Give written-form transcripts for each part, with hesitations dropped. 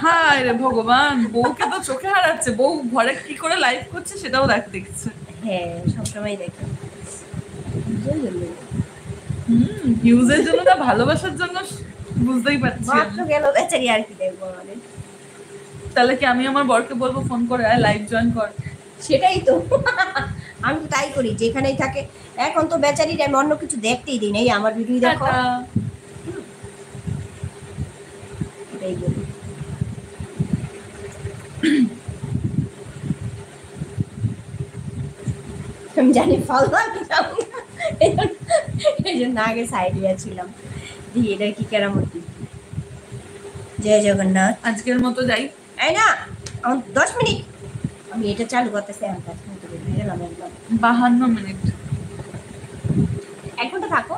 হায় রে ভগবান, বউকে তো চোখে হারাচ্ছে, বউ ঘরে কি করে লাইভ করছে সেটাও দেখছে। হ্যাঁ সবসময় দেখে। ভিউজের জন্য না ভালোবাসার জন্য বুঝতেই পারছি। মাত্র গেল বেচারি, আর কি দেখবো আমাদের। তাহলে কি আমি আমার বরকে বলবো ফোন করে আয় লাইভ জয়েন কর? সেটাই তো আমি তো তাই করি যেখানেই থাকে। এখন তো বেচারির আমি অন্য কিছু দেখতেই দিই, এই আমার ভিডিও দেখো, এটাই বলি। আমি জানি ফললাম এই জন্য আগে সাইডে ছিলাম, দিয়ে এটা কি কেরামতি। জয় জগন্নাথ। আজকের মতো যাই, এই না 10 মিনিট আমি এটা চালু করতেছি। 52 মিনিট, 1 ঘন্টা থাকো।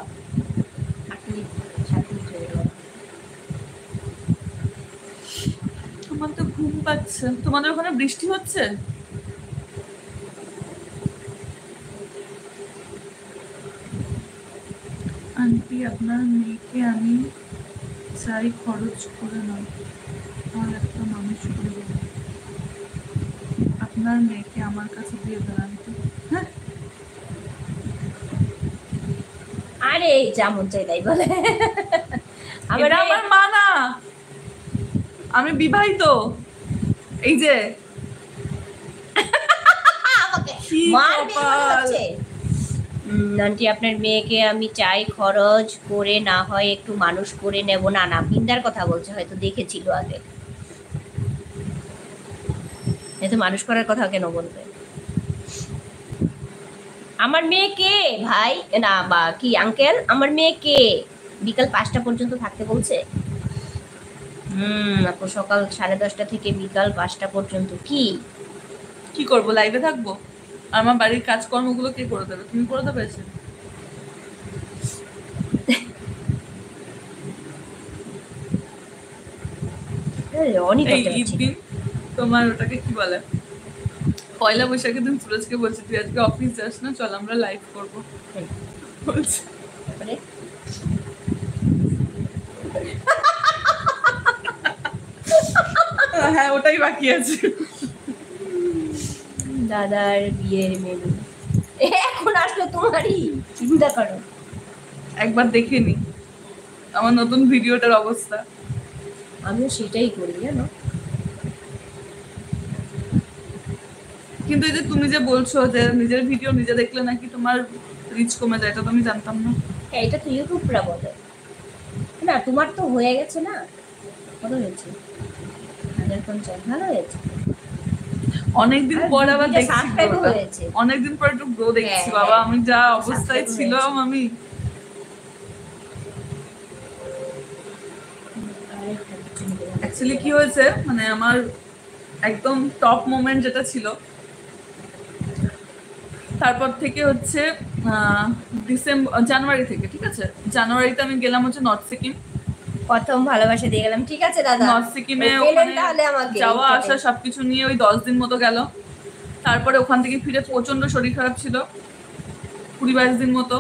8 মিনিট 7 মিনিট হয়ে গেল। আমার তো ঘুম পাচ্ছে। তোমাদের ওখানে বৃষ্টি হচ্ছে? আন্টি আপনার মেয়েকে আমি চাই খরচ করে নয়, আমার একটা মানুষ করে দেবো। আপনার মেয়েকে আমার কাছে দিয়ে দেন আন্টি। হ্যাঁ আরে যেমন চাই তাই বলে। এটা আমার মা না, আমি বিবাহিত। এই যে আন্টি আপনার মেয়েকে আমি চাই খরচ করে না হয় একটু মানুষ করে নেব। না না বিন্দার কথা বলছে, হয়তো দেখেছিল আগে, এত মানুষ করার কথা কেন বলবে? আমার মেয়ে কে ভাই না বা কি আঙ্কেল, আমার মেয়ে কে বিকাল 5টা পর্যন্ত থাকতে বলছে। আপু সকাল 10:30 থেকে বিকাল 5টা পর্যন্ত কি করবো, লাইভে থাকবো? আমার বাড়ির কাজকর্মগুলো কে করে দেবে? তুমি করে দেবে? এই দিন তোমার ওটাকে কি বলে, পয়লা বৈশাখের দিন সুরজকে বলছি তুই আজকে অফিস যাস না, চল আমরা লাইভ করবো বলছে। হ্যাঁ ওটাই বাকি আছে। দাদার বিয়ের মেনু এখন আসলো তোমারই, চিন্তা করো। একবার দেখে নি আমার নতুন ভিডিওটার অবস্থা। আমিও সেটাই করি জানো। কিন্তু এই যে তুমি যে বলছো যে নিজের ভিডিও নিজে দেখলে নাকি তোমার রিচ কমে যায়, এটা তো আমি জানতাম না। হ্যাঁ এটা তো ইউটিউবরা বলে না, তোমার তো হয়ে গেছে না, কত হয়েছে 1050, ভালো হয়েছে। অনেকদিন পর আবার দেখছি, অনেকদিন পর একটু গ্রো দেখছি। বাবা আমি যা অবস্থায় ছিলাম, আমি অ্যাকচুয়ালি কি হয়েছে মানে আমার একদম টপ মোমেন্ট যেটা ছিল, তারপর থেকে হচ্ছে জানুয়ারি থেকে, ঠিক আছে, জানুয়ারিতে আমি গেলাম হচ্ছে নর্থ সিকিম, প্রথম ভালোবাসা দিয়ে গেলাম। ঠিক আছে দাদা, নর্থ সিকিমে ওখানে যাওয়া আসা সবকিছু নিয়ে ওই 10 দিন মতো গেল। তারপরে ওখান থেকে ফিরে প্রচন্ড শরীর খারাপ ছিল, 20-22 দিন মতো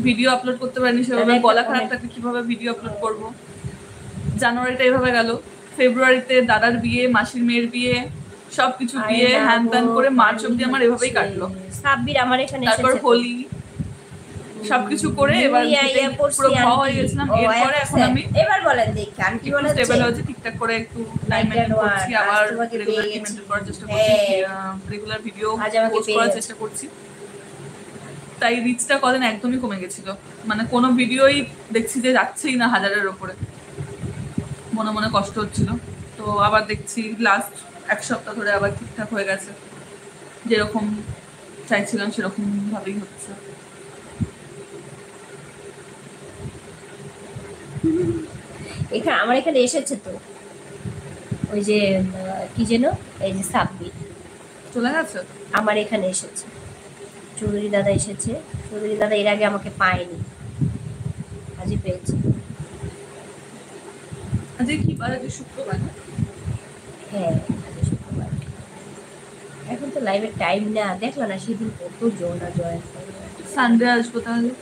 ভিডিও আপলোড করতে পারিনি সেভাবে, গলা খারাপ থাকলে কিভাবে ভিডিও আপলোড করব। জানুয়ারিটা এভাবে গেল, ফেব্রুয়ারিতে দাদার বিয়ে, মাসির মেয়ের বিয়ে, সবকিছু বিয়ে হ্যান ত্যান করে মার্চ অব্দি আমার এভাবেই কাটলো। সাব্বির আমার এখানে তারপর হোলি সবকিছু করে এবার পুরো ভালো হয়ে গেছিলাম। এরপরে এখন আমি এবার বলেন দেখি আর কি বলেন, স্টেবল হচ্ছে, ঠিকঠাক করে একটু টাইম মেইনটেইন করছি, আবার রেগুলার মেইনটেইন করার চেষ্টা করছি, রেগুলার ভিডিও পোস্ট করার চেষ্টা করছি। তাই রিচটা কদিন একদমই কমে গেছিল, মানে কোনো ভিডিওই দেখছি যে যাচ্ছেই না 1000-এর উপরে, মনে মনে কষ্ট হচ্ছিল। তো আবার দেখছি লাস্ট 1 সপ্তাহ ধরে আবার ঠিকঠাক হয়ে গেছে, যেরকম চাইছিলাম সেরকম ভাবেই হচ্ছে। এখানে আমার এখানে এসেছে তো ওই যে কি যেন এই যে সাব্বির চলে গেছে, আমার এখানে এসেছে। চৌধুরী দাদা এসেছে, চৌধুরী দাদা এর আগে আমাকে পায়নি, আজই পেয়েছে। আজকে কি বার? আজকে শুক্রবার। হ্যাঁ আজকে শুক্রবার। এখন তো লাইভের টাইম না, দেখলো না সেদিন কত জন জয়েন করবে। সানডে আসবো তাহলে।